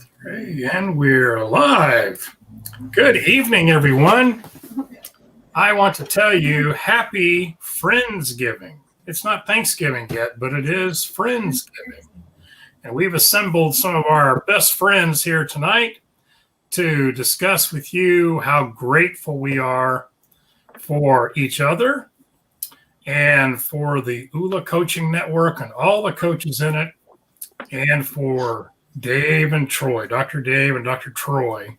Okay, and we're live. Good evening, everyone. I want to tell you happy Friendsgiving. It's not Thanksgiving yet, but it is Friendsgiving. And we've assembled some of our best friends here tonight to discuss with you how grateful we are for each other and for the ULA Coaching Network and all the coaches in it, and for Dave and Troy, Dr. Dave and Dr. Troy,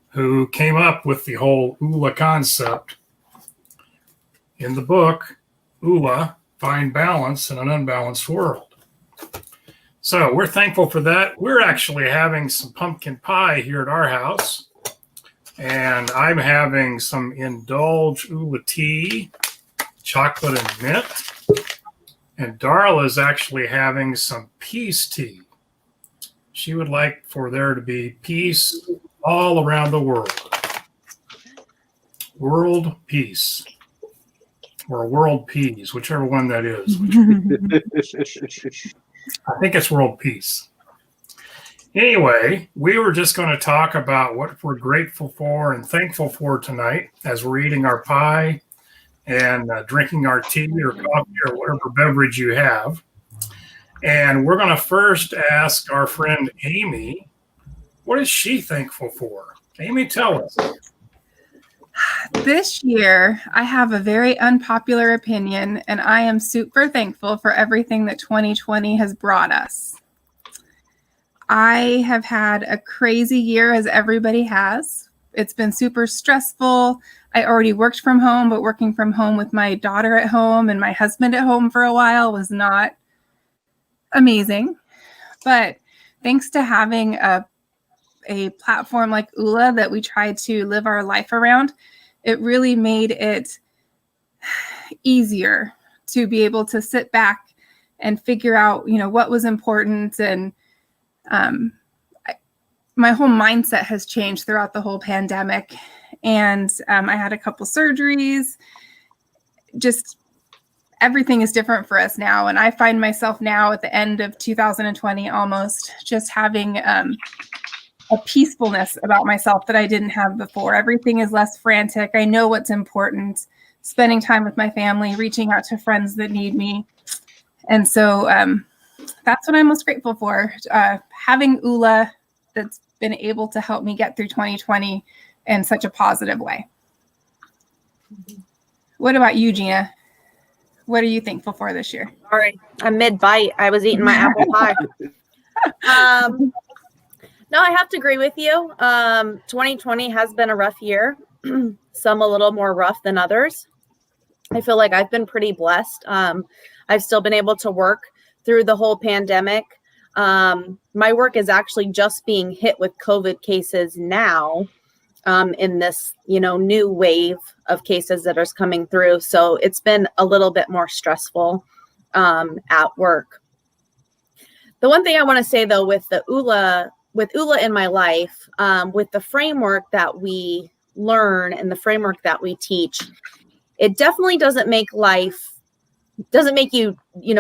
who came up with the whole ULA concept in the book, ULA, Find Balance in an Unbalanced World. So we're thankful for that. We're actually having some pumpkin pie here at our house, and I'm having some Indulge ULA tea, chocolate and mint, and Darla's actually having some peace tea. She would like for there to be peace all around the world. World peace. Or world peace, whichever one that is. I think it's world peace. Anyway, we were just going to talk about what we're grateful for and thankful for tonight as we're eating our pie and drinking our tea or coffee or whatever beverage you have. And we're going to first ask our friend Amy, what is she thankful for? Amy, tell us. This year, I have a very unpopular opinion, and I am super thankful for everything that 2020 has brought us. I have had a crazy year, as everybody has. It's been super stressful. I already worked from home, but working from home with my daughter at home and my husband at home for a while was not amazing. But thanks to having a platform like ULA that we try to live our life around, it really made it easier to be able to sit back and figure out, what was important. And my whole mindset has changed throughout the whole pandemic. And I had a couple surgeries. Just everything is different for us now. And I find myself now at the end of 2020 almost just having a peacefulness about myself that I didn't have before. Everything is less frantic. I know what's important, spending time with my family, reaching out to friends that need me. And so that's what I'm most grateful for, having ULA that's been able to help me get through 2020 in such a positive way. What about you, Gina? What are you thankful for this year? All right. I'm mid-bite. I was eating my apple pie. No, I have to agree with you. 2020 has been a rough year. Some a little more rough than others. I feel like I've been pretty blessed. I've still been able to work through the whole pandemic. My work is actually just being hit with COVID cases now in this, new wave of cases that is coming through. So it's been a little bit more stressful at work. The one thing I want to say, though, with ULA in my life, with the framework that we learn and the framework that we teach, it definitely doesn't make you,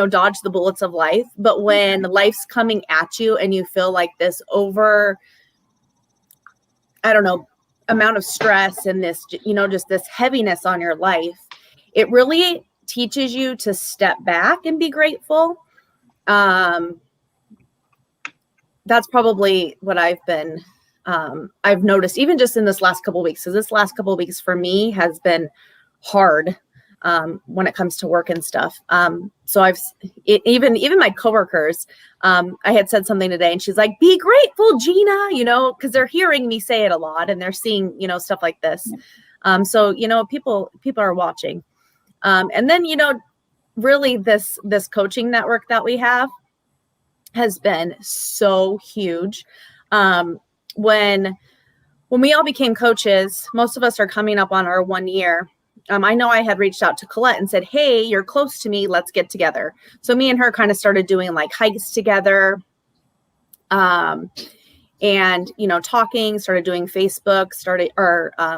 dodge the bullets of life. But when life's coming at you and you feel like this amount of stress and this, just this heaviness on your life, it really teaches you to step back and be grateful. That's probably what I've noticed, even just in this last couple of weeks. So this last couple of weeks for me has been hard when it comes to work and stuff. So even my coworkers, I had said something today and she's like, be grateful, Gina, because they're hearing me say it a lot and they're seeing, stuff like this. So, people are watching. And then, really this coaching network that we have has been so huge. When we all became coaches, most of us are coming up on our 1 year. I know I had reached out to Colette and said, hey, you're close to me. Let's get together. So me and her kind of started doing like hikes together and, talking, started doing Facebook,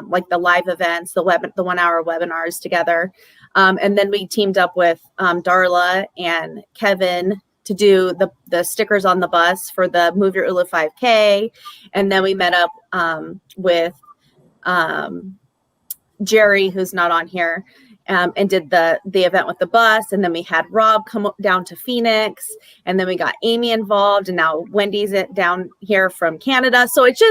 like the live events, the 1 hour webinars together. And then we teamed up with Darla and Kevin to do the stickers on the bus for the Move Your ULA 5K. And then we met up with Jerry, who's not on here, and did the event with the bus. And then we had Rob come down to Phoenix, and then we got Amy involved, and now Wendy's down here from Canada. So it's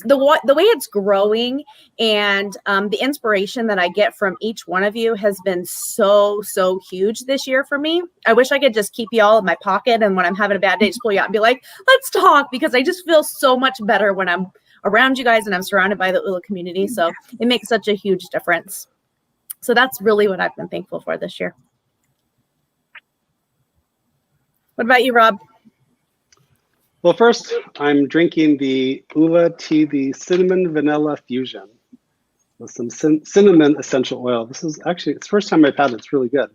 the way it's growing, and the inspiration that I get from each one of you has been so huge this year for me. I wish I could just keep you all in my pocket, and when I'm having a bad day, just pull you out and be like, let's talk, because I just feel so much better when I'm around you guys and I'm surrounded by the ULA community. So it makes such a huge difference. So that's really what I've been thankful for this year. What about you, Rob? Well, first, I'm drinking the ULA tea, the cinnamon vanilla fusion with some cinnamon essential oil. This is actually, it's the first time I've had it. It's really good.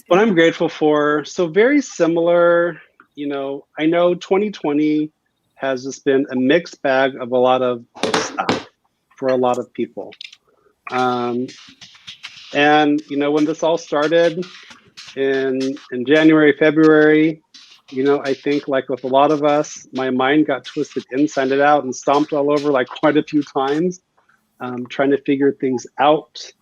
What I'm grateful for, so very similar, I know 2020 has just been a mixed bag of a lot of stuff for a lot of people. And when this all started in January, February, I think like with a lot of us, my mind got twisted inside and out and stomped all over like quite a few times, trying to figure things out.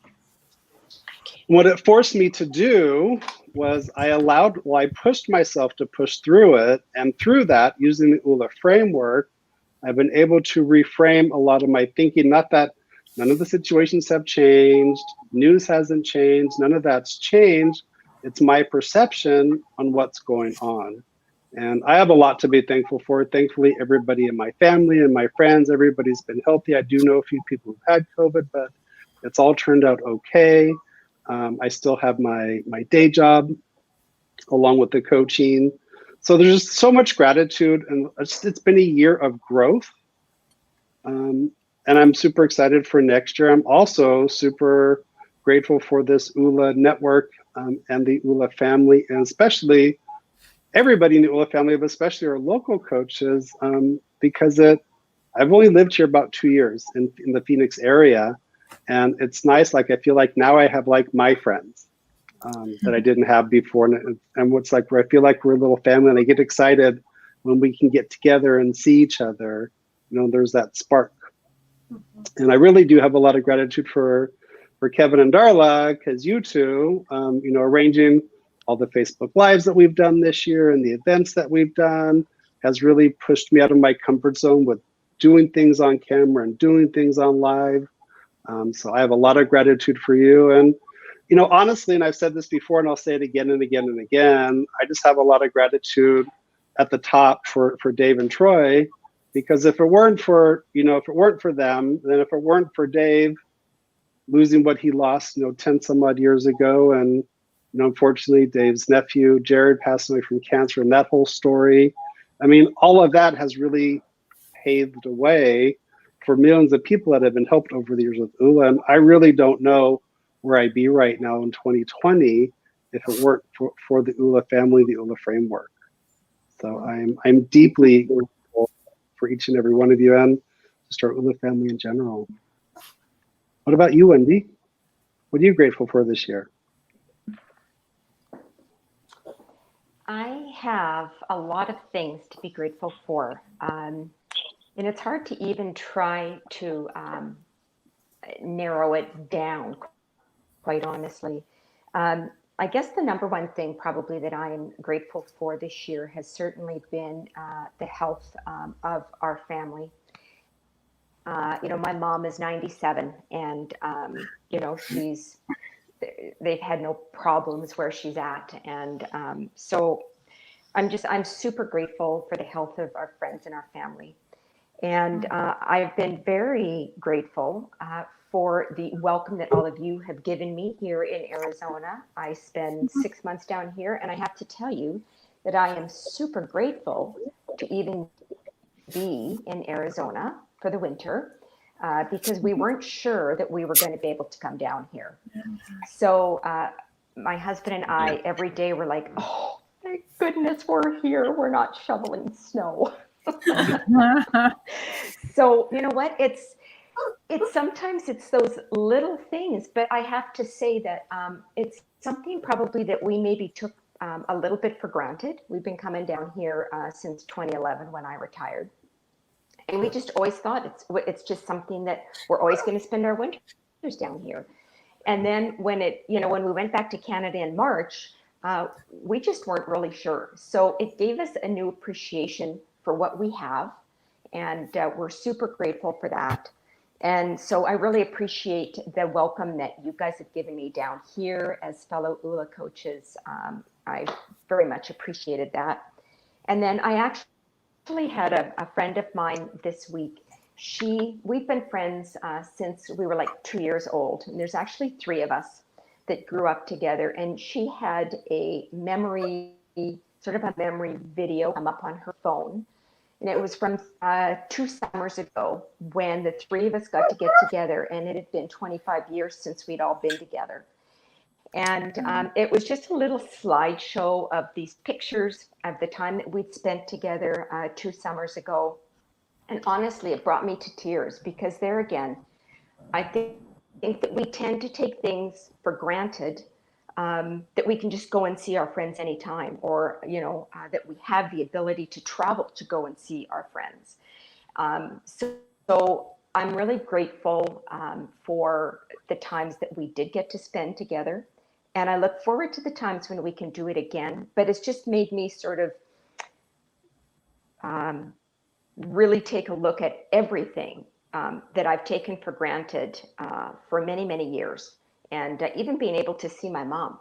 What it forced me to do was I pushed myself to push through it. And through that, using the ULA framework, I've been able to reframe a lot of my thinking. Not that none of the situations have changed, news hasn't changed, none of that's changed. It's my perception on what's going on. And I have a lot to be thankful for. Thankfully, everybody in my family and my friends, everybody's been healthy. I do know a few people who've had COVID, but it's all turned out okay. I still have my day job along with the coaching. So there's just so much gratitude, and it's been a year of growth. And I'm super excited for next year. I'm also super grateful for this ULA network and the ULA family, and especially everybody in the ULA family, but especially our local coaches, because I've only lived here about 2 years in the Phoenix area. And it's nice, like I feel like now I have like my friends that I didn't have before. And what's like where I feel like we're a little family, and I get excited when we can get together and see each other. There's that spark. And I really do have a lot of gratitude for Kevin and Darla, because you two, arranging all the Facebook Lives that we've done this year and the events that we've done has really pushed me out of my comfort zone with doing things on camera and doing things on live. So I have a lot of gratitude for you. And, honestly, and I've said this before, and I'll say it again and again and again, I just have a lot of gratitude at the top for Dave and Troy, because if it weren't for them, then if it weren't for Dave losing what he lost, 10 some odd years ago, and, unfortunately, Dave's nephew, Jared, passed away from cancer, and that whole story, I mean, all of that has really paved the way for millions of people that have been helped over the years with ULA. And I really don't know where I'd be right now in 2020 if it weren't for the ULA family, the ULA framework. So I'm deeply grateful for each and every one of you, and just our ULA family in general. What about you, Wendy? What are you grateful for this year? I have a lot of things to be grateful for. And it's hard to even try to narrow it down, quite honestly. I guess the number one thing probably that I am grateful for this year has certainly been the health of our family. My mom is 97, and they've had no problems where she's at, and so I'm super grateful for the health of our friends and our family. And I've been very grateful for the welcome that all of you have given me here in Arizona. I spend 6 months down here, and I have to tell you that I am super grateful to even be in Arizona for the winter, because we weren't sure that we were going to be able to come down here. So my husband and I, every day, we're like, oh, thank goodness we're here. We're not shoveling snow. So you know what, it's sometimes it's those little things, but I have to say that it's something probably that we maybe took a little bit for granted. We've been coming down here since 2011 when I retired. And we just always thought it's just something that we're always going to spend our winters down here. And then when when we went back to Canada in March, we just weren't really sure. So it gave us a new appreciation for what we have. And we're super grateful for that. And so I really appreciate the welcome that you guys have given me down here as fellow ULA coaches. I very much appreciated that. And then I actually had a friend of mine this week. We've been friends since we were like 2 years old. And there's actually 3 of us that grew up together. And she had a memory video come up on her phone. And it was from 2 summers ago when the 3 of us got to get together, and it had been 25 years since we'd all been together. And it was just a little slideshow of these pictures of the time that we'd spent together 2 summers ago. And honestly, it brought me to tears because there again, I think that we tend to take things for granted, that we can just go and see our friends anytime, or that we have the ability to travel to go and see our friends. So I'm really grateful for the times that we did get to spend together, and I look forward to the times when we can do it again. But it's just made me sort of really take a look at everything that I've taken for granted for many, many years. And even being able to see my mom,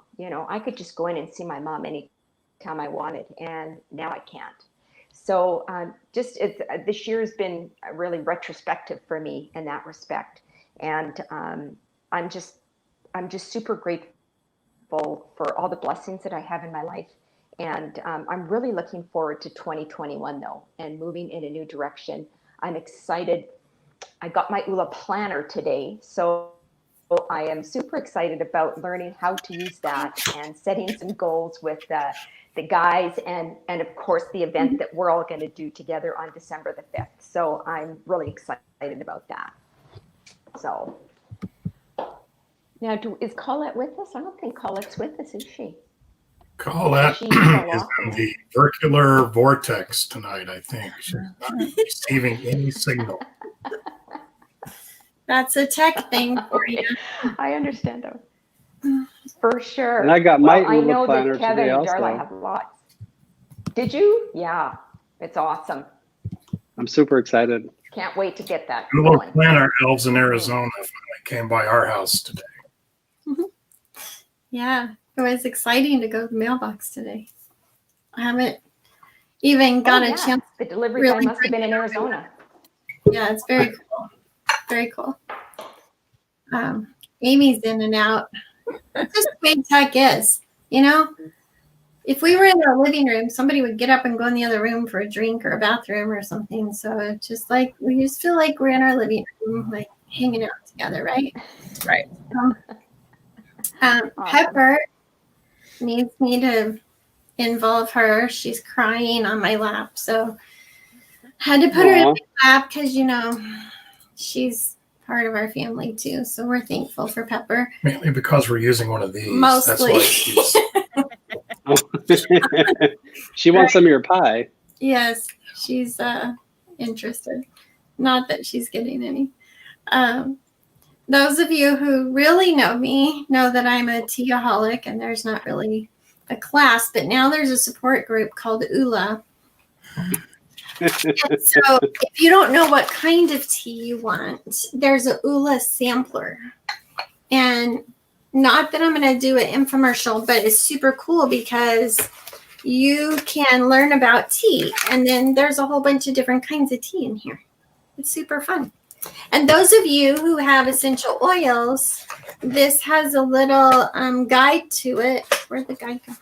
I could just go in and see my mom anytime I wanted, and now I can't. So this year has been really retrospective for me in that respect. And I'm just super grateful for all the blessings that I have in my life. And I'm really looking forward to 2021 though, and moving in a new direction. I'm excited. I got my ULA planner today. So I am super excited about learning how to use that and setting some goals with the guys and of course the event that we're all going to do together on December the 5th. So I'm really excited about that. So now, is Colette with us? I don't think Colette's with us, is she? Colette is in the circular vortex tonight, I think. She's not receiving any signal. That's a tech thing for you. I understand though. For sure. And I got my I know planner that Kevin today and also. Darla have lots. Did you? Yeah. It's awesome. I'm super excited. Can't wait to get that ULA going. planner elves in Arizona came by our house today. Yeah, it was exciting to go to the mailbox today. I haven't even got a chance. The delivery really guy must have been in Arizona. Yeah, it's very cool. Very cool. Amy's in and out. Just the way tech is, If we were in our living room, somebody would get up and go in the other room for a drink or a bathroom or something. So it's just like we just feel like we're in our living room, like hanging out together, right? Right. Awesome. Pepper needs me to involve her. She's crying on my lap, so had to put her in my lap because she's part of our family too. So we're thankful for Pepper. Mainly because we're using one of these. Mostly. That's why she's... She wants some of your pie. Yes, she's interested. Not that she's getting any. Those of you who really know me know that I'm a teaholic, and there's not really a class, but now there's a support group called ULA. And so if you don't know what kind of tea you want, there's a ULA sampler. And not that I'm going to do an infomercial, but it's super cool because you can learn about tea. And then there's a whole bunch of different kinds of tea in here. It's super fun. And those of you who have essential oils, this has a little guide to it. Where'd the guide go?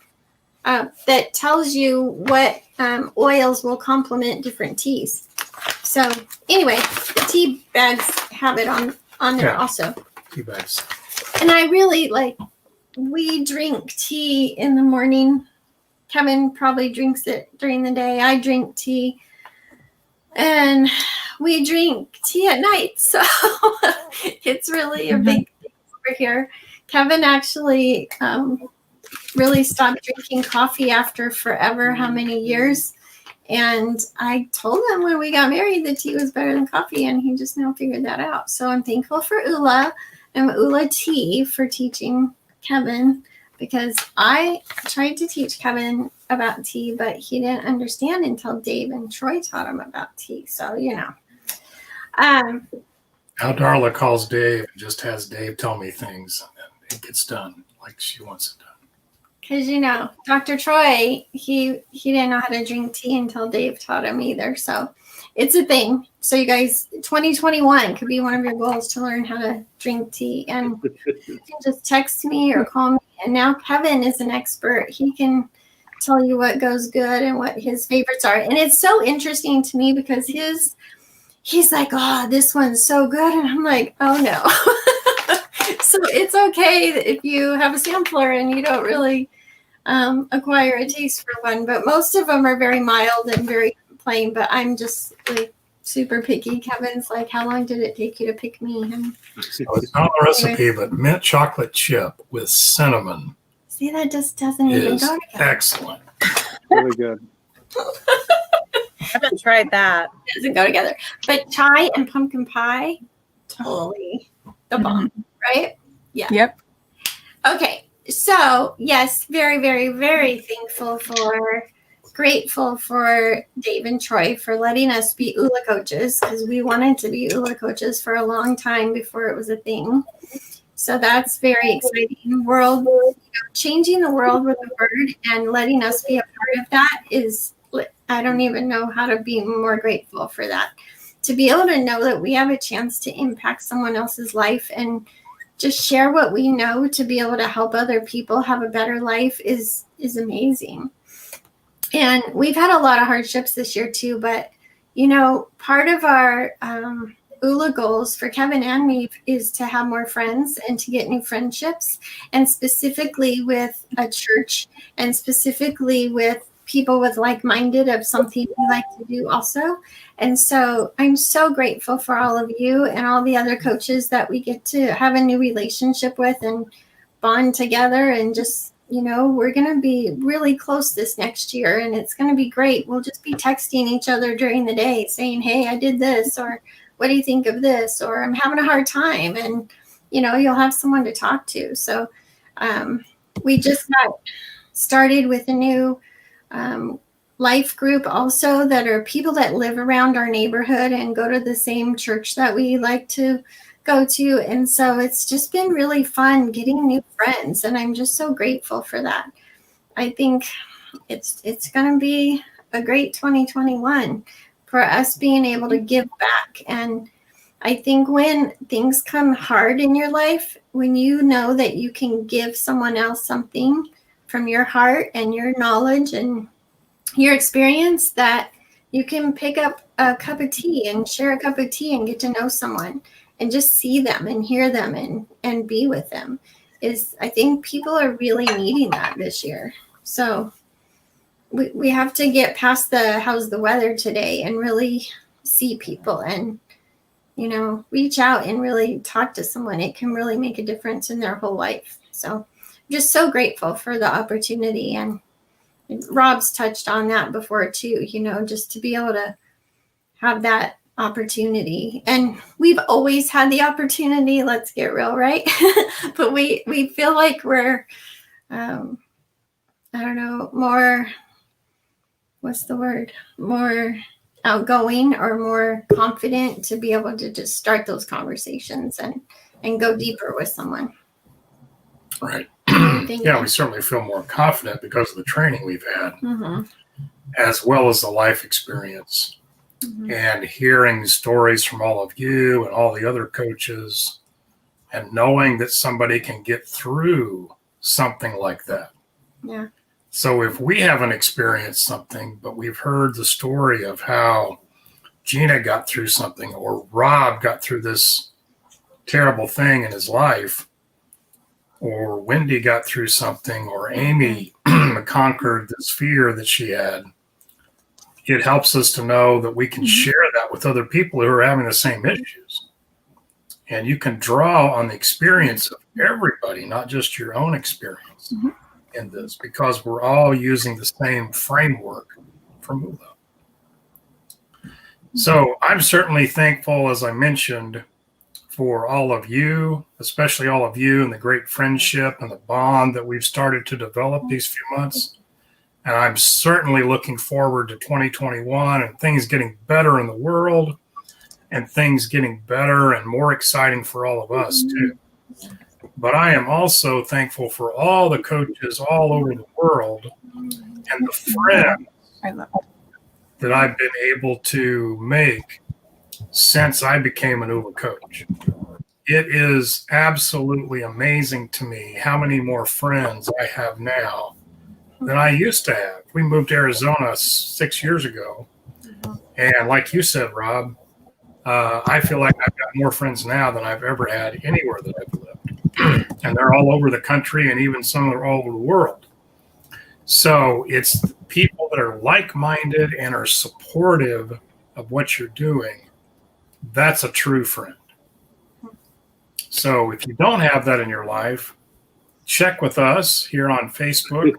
That tells you what oils will complement different teas. So anyway, the tea bags have it on there also. Tea bags. And I really we drink tea in the morning. Kevin probably drinks it during the day. I drink tea. And we drink tea at night. So it's really a big thing over here. Kevin actually really stopped drinking coffee after forever, how many years. And I told him when we got married that tea was better than coffee, and he just now figured that out. So I'm thankful for Ula and Ula Tea for teaching Kevin, because I tried to teach Kevin about tea, but he didn't understand until Dave and Troy taught him about tea. So, you know. Now Darla calls Dave and just has Dave tell me things, and then it gets done like she wants it done. Because, you know, Dr. Troy, he didn't know how to drink tea until Dave taught him either. So it's a thing. So you guys, 2021 could be one of your goals to learn how to drink tea. And you can just text me or call me. And now Kevin is an expert. He can tell you what goes good and what his favorites are. And it's so interesting to me because he's like, oh, this one's so good. And I'm like, oh, no. So it's okay if you have a sampler and you don't really acquire a taste for one, but most of them are very mild and very plain. But I'm just like super picky. Kevin's like, how long did it take you to pick me? And So it's not a recipe, but mint chocolate chip with cinnamon see, that just doesn't even is go together. excellent. Really good. I haven't tried that. It doesn't go together. But chai and pumpkin pie, totally the bomb, right? Yeah. Yep. Okay. So, yes, very, very, very grateful for Dave and Troy for letting us be ULA coaches, because we wanted to be ULA coaches for a long time before it was a thing. So that's very exciting. Changing the world with the word and letting us be a part of that is, I don't even know how to be more grateful for that. To be able to know that we have a chance to impact someone else's life and just share what we know to be able to help other people have a better life is amazing. And we've had a lot of hardships this year too, but you know, part of our ULA goals for Kevin and me is to have more friends and to get new friendships, and specifically with a church and specifically with people with like-minded of something we like to do also. And so I'm so grateful for all of you and all the other coaches that we get to have a new relationship with and bond together. And just, you know, we're going to be really close this next year, and it's going to be great. We'll just be texting each other during the day saying, hey, I did this, or what do you think of this? Or I'm having a hard time. And, you know, you'll have someone to talk to. So we just got started with a new life group also, that are people that live around our neighborhood and go to the same church that we like to go to. And so it's just been really fun getting new friends, and I'm just so grateful for that. I think it's going to be a great 2021 for us being able to give back. And I think when things come hard in your life, when you know that you can give someone else something from your heart and your knowledge and your experience, that you can pick up a cup of tea and share a cup of tea and get to know someone and just see them and hear them and be with them, is, I think people are really needing that this year. So we have to get past the how's the weather today and really see people and, you know, reach out and really talk to someone. It can really make a difference in their whole life. So I'm just so grateful for the opportunity. And Rob's touched on that before too, you know, just to be able to have that opportunity. And we've always had the opportunity, let's get real, right? But we feel like we're, I don't know, more, what's the word? More outgoing or more confident to be able to just start those conversations and go deeper with someone. Right. Yeah, we certainly feel more confident because of the training we've had, as well as the life experience, and hearing stories from all of you and all the other coaches, and knowing that somebody can get through something like that. Yeah. So if we haven't experienced something, but we've heard the story of how Gina got through something, or Rob got through this terrible thing in his life, or Wendy got through something, or Amy conquered this fear that she had, it helps us to know that we can share that with other people who are having the same issues. And you can draw on the experience of everybody, not just your own experience. in this because we're all using the same framework from ULA. So I'm certainly thankful, as I mentioned, for all of you, especially all of you, and the great friendship and the bond that we've started to develop these few months. And I'm certainly looking forward to 2021 and things getting better in the world and things getting better and more exciting for all of us too. But I am also thankful for all the coaches all over the world and the friends that I've been able to make since I became an ULA coach. It is absolutely amazing to me how many more friends I have now than I used to have. We moved to Arizona 6 years ago. And like you said, Rob, I feel like I've got more friends now than I've ever had anywhere that I've lived. And they're all over the country, and even some are all over the world. So it's people that are like-minded and are supportive of what you're doing. That's a true friend. So if you don't have that in your life, check with us here on Facebook,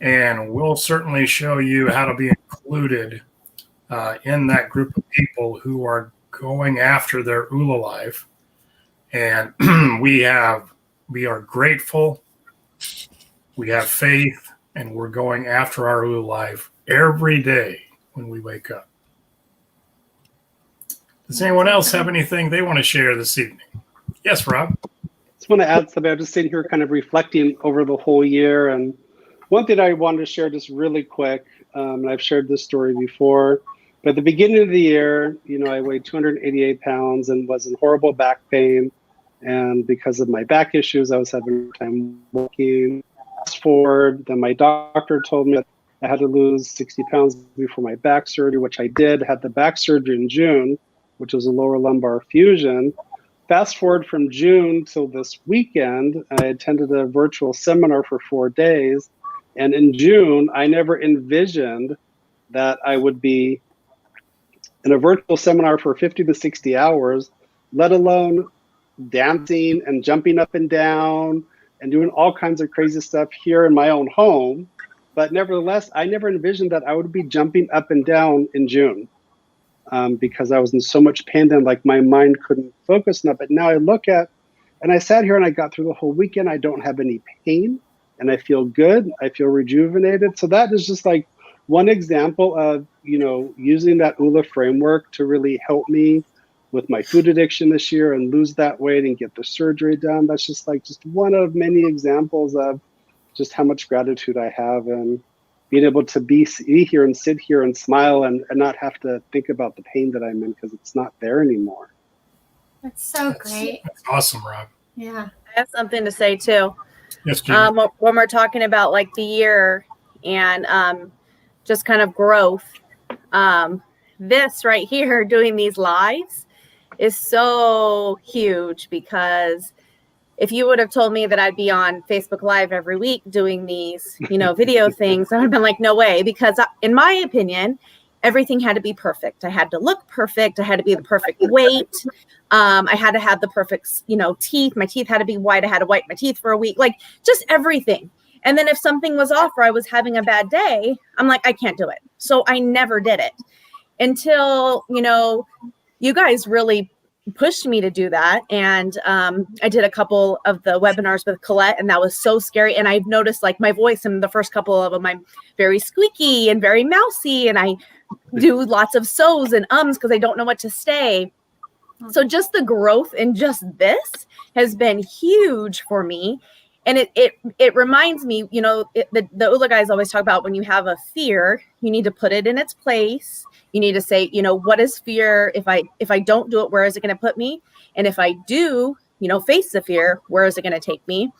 and we'll certainly show you how to be included in that group of people who are going after their ULA life. And we are grateful, we have faith, and we're going after our ULA life every day when we wake up. Does anyone else have anything they want to share this evening? Yes, Rob. Just want to add something. I'm just sitting here kind of reflecting over the whole year. And one thing I wanted to share just really quick, and I've shared this story before, but at the beginning of the year, I weighed 288 pounds and was in horrible back pain. And because of my back issues, I was having time walking. Fast forward, then my doctor told me I had to lose 60 pounds before my back surgery, which I did. Had the back surgery in June, which was a lower lumbar fusion. Fast forward from June till this weekend, I attended a virtual seminar for 4 days. And in June, I never envisioned that I would be in a virtual seminar for 50 to 60 hours, let alone dancing and jumping up and down and doing all kinds of crazy stuff here in my own home. But nevertheless, I never envisioned that I would be jumping up and down in June. Because I was in so much pain then, like my mind couldn't focus enough. But now I look at, and I sat here and I got through the whole weekend. I don't have any pain and I feel good. I feel rejuvenated. So that is just like one example of, using that ULA framework to really help me with my food addiction this year and lose that weight and get the surgery done. That's just one of many examples of just how much gratitude I have and being able to be here and sit here and smile and not have to think about the pain that I'm in because it's not there anymore. That's so great. That's awesome, Rob. Yeah. I have something to say too. Yes, Jim. When we're talking about like the year and just kind of growth, this right here, doing these lives is so huge because if you would have told me that I'd be on Facebook Live every week doing these, video things, I would have been like, no way. Because in my opinion, everything had to be perfect. I had to look perfect. I had to be the perfect weight. I had to have the perfect, teeth. My teeth had to be white. I had to whiten my teeth for a week, like just everything. And then if something was off or I was having a bad day, I'm like, I can't do it. So I never did it until, you guys really pushed me to do that. And I did a couple of the webinars with Colette, and that was so scary. And I've noticed like my voice in the first couple of them, I'm very squeaky and very mousy, and I do lots of so's and ums because I don't know what to say. So just the growth in just this has been huge for me. And it reminds me, the ULA guys always talk about when you have a fear, you need to put it in its place. You need to say, what is fear? If I don't do it, where is it going to put me? And if I do, face the fear, where is it going to take me?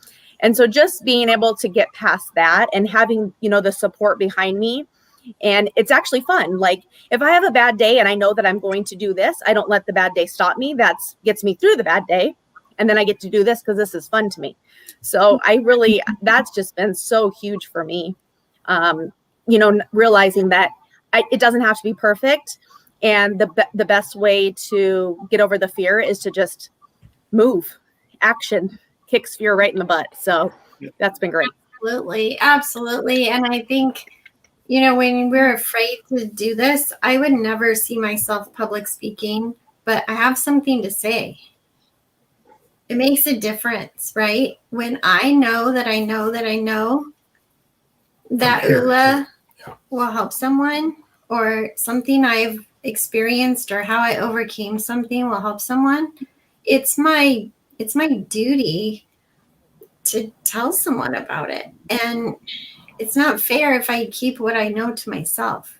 And so just being able to get past that and having, the support behind me. And it's actually fun. Like if I have a bad day and I know that I'm going to do this, I don't let the bad day stop me. That gets me through the bad day. And then I get to do this because this is fun to me. So that's just been so huge for me. Realizing that it doesn't have to be perfect. And the best way to get over the fear is to just move. Action kicks fear right in the butt. So that's been great. Absolutely. Absolutely. And I think, when we're afraid to do this, I would never see myself public speaking, but I have something to say. It makes a difference, right? When I know that I know that I know that ULA will help someone, or something I've experienced or how I overcame something will help someone, it's my duty to tell someone about it. And it's not fair if I keep what I know to myself.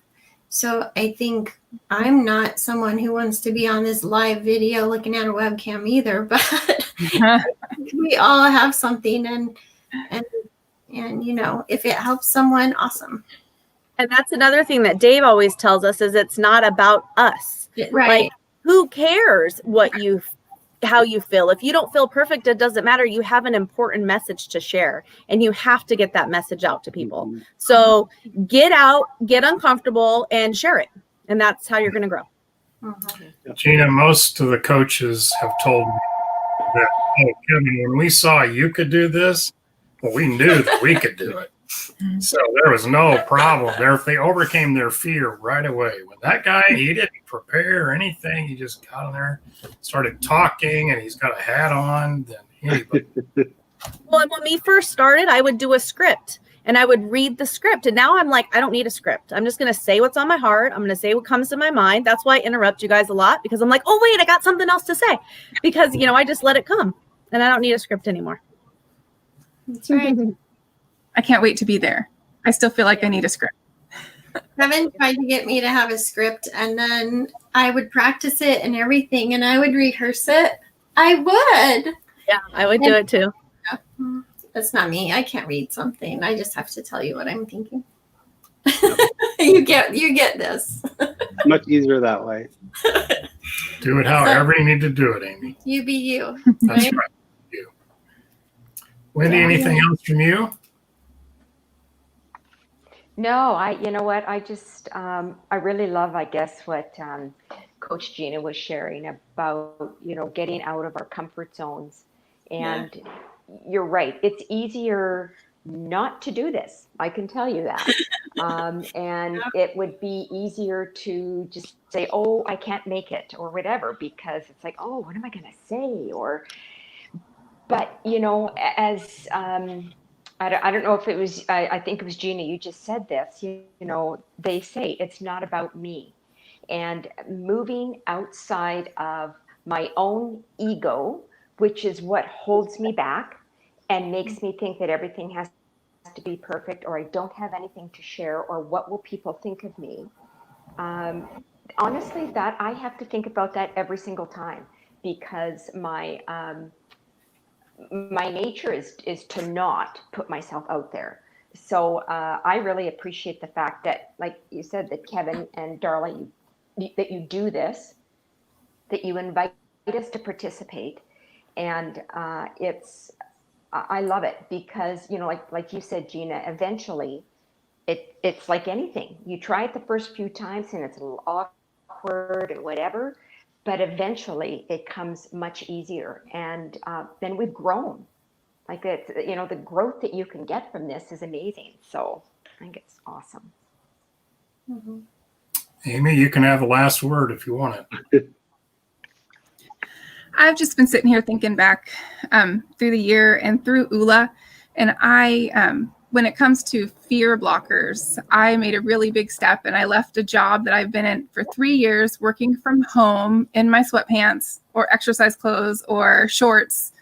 So I think I'm not someone who wants to be on this live video looking at a webcam either, but we all have something, and if it helps someone, awesome. And that's another thing that Dave always tells us, is it's not about us. Right. Like, who cares how you feel? If you don't feel perfect, it doesn't matter. You have an important message to share, and you have to get that message out to people. So get out, get uncomfortable, and share it. And that's how you're going to grow. Gina, most of the coaches have told me that, oh, Kevin, when we saw you could do this, well, we knew that we could do it. So there was no problem there. If they overcame their fear right away. When that guy, he didn't prepare or anything. He just got in there, started talking, and he's got a hat on. Then anybody. Well, and when we first started, I would do a script, and I would read the script. And now I'm like, I don't need a script. I'm just going to say what's on my heart. I'm going to say what comes to my mind. That's why I interrupt you guys a lot, because I'm like, oh, wait, I got something else to say, because, I just let it come, and I don't need a script anymore. That's right. I can't wait to be there. I still feel like I need a script. Kevin tried to get me to have a script, and then I would practice it and everything, and I would rehearse it. I would. Yeah, I would do it too. That's not me. I can't read something. I just have to tell you what I'm thinking. You get this. Much easier that way. Do it however you need to do it, Amy. You be you. That's Right? right. You. Wendy, anything else from you? No, you know what? I just, I really love, I guess, what Coach Gina was sharing about, getting out of our comfort zones. And you're right. It's easier not to do this. I can tell you that. And it would be easier to just say, oh, I can't make it or whatever, because it's like, oh, what am I going to say? But, as, I don't know if it was, I think it was Gina, you just said this, they say it's not about me. And moving outside of my own ego, which is what holds me back and makes me think that everything has to be perfect, or I don't have anything to share, or what will people think of me? Honestly, that I have to think about that every single time, because my nature is to not put myself out there. So I really appreciate the fact that, like you said, that Kevin and Darla, that you do this, that you invite us to participate. And I love it, because, like you said, Gina, eventually it's like anything. You try it the first few times and it's a little awkward and whatever, but eventually it comes much easier. And then we've grown. Like it's, the growth that you can get from this is amazing. So I think it's awesome. Mm-hmm. Amy, you can have the last word if you want it. I've just been sitting here thinking back through the year and through ULA. And when it comes to fear blockers, I made a really big step, and I left a job that I've been in for 3 years, working from home in my sweatpants or exercise clothes or shorts.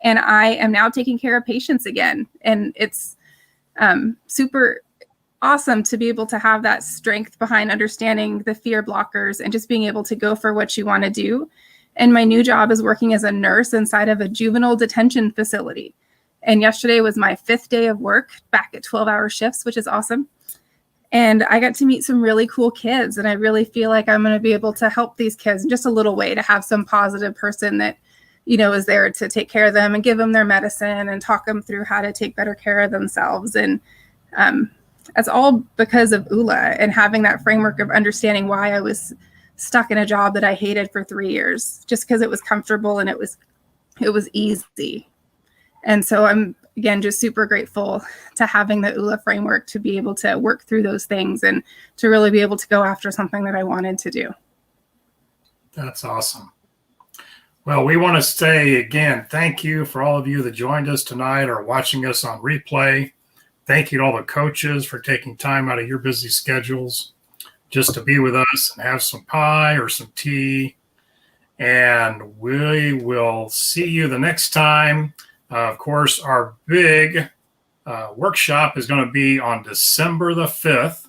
And I am now taking care of patients again. And it's super awesome to be able to have that strength behind understanding the fear blockers and just being able to go for what you want to do. And my new job is working as a nurse inside of a juvenile detention facility. And yesterday was my 5th day of work back at 12-hour shifts, which is awesome. And I got to meet some really cool kids. And I really feel like I'm going to be able to help these kids in just a little way, to have some positive person that, is there to take care of them and give them their medicine and talk them through how to take better care of themselves. And that's all because of ULA and having that framework of understanding why I was stuck in a job that I hated for 3 years, just because it was comfortable and it was easy. And so I'm, again, just super grateful to having the ULA framework to be able to work through those things and to really be able to go after something that I wanted to do. That's awesome. Well, we want to say again, thank you for all of you that joined us tonight or watching us on replay. Thank you to all the coaches for taking time out of your busy schedules just to be with us and have some pie or some tea. And we will see you the next time. Of course, our big workshop is going to be on December the 5th.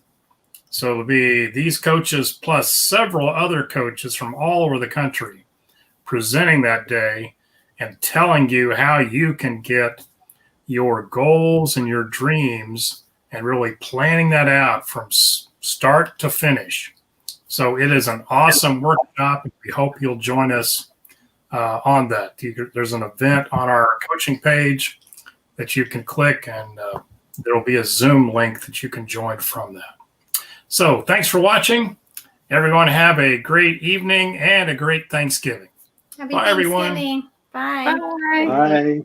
So it'll be these coaches plus several other coaches from all over the country presenting that day and telling you how you can get your goals and your dreams and really planning that out from start to finish. So it is an awesome workshop. We hope you'll join us on that. There's an event on our coaching page that you can click, and there will be a Zoom link that you can join from that. So thanks for watching. Everyone have a great evening and a great Thanksgiving. Happy Bye, everyone. Thanksgiving. Bye. Bye. Bye.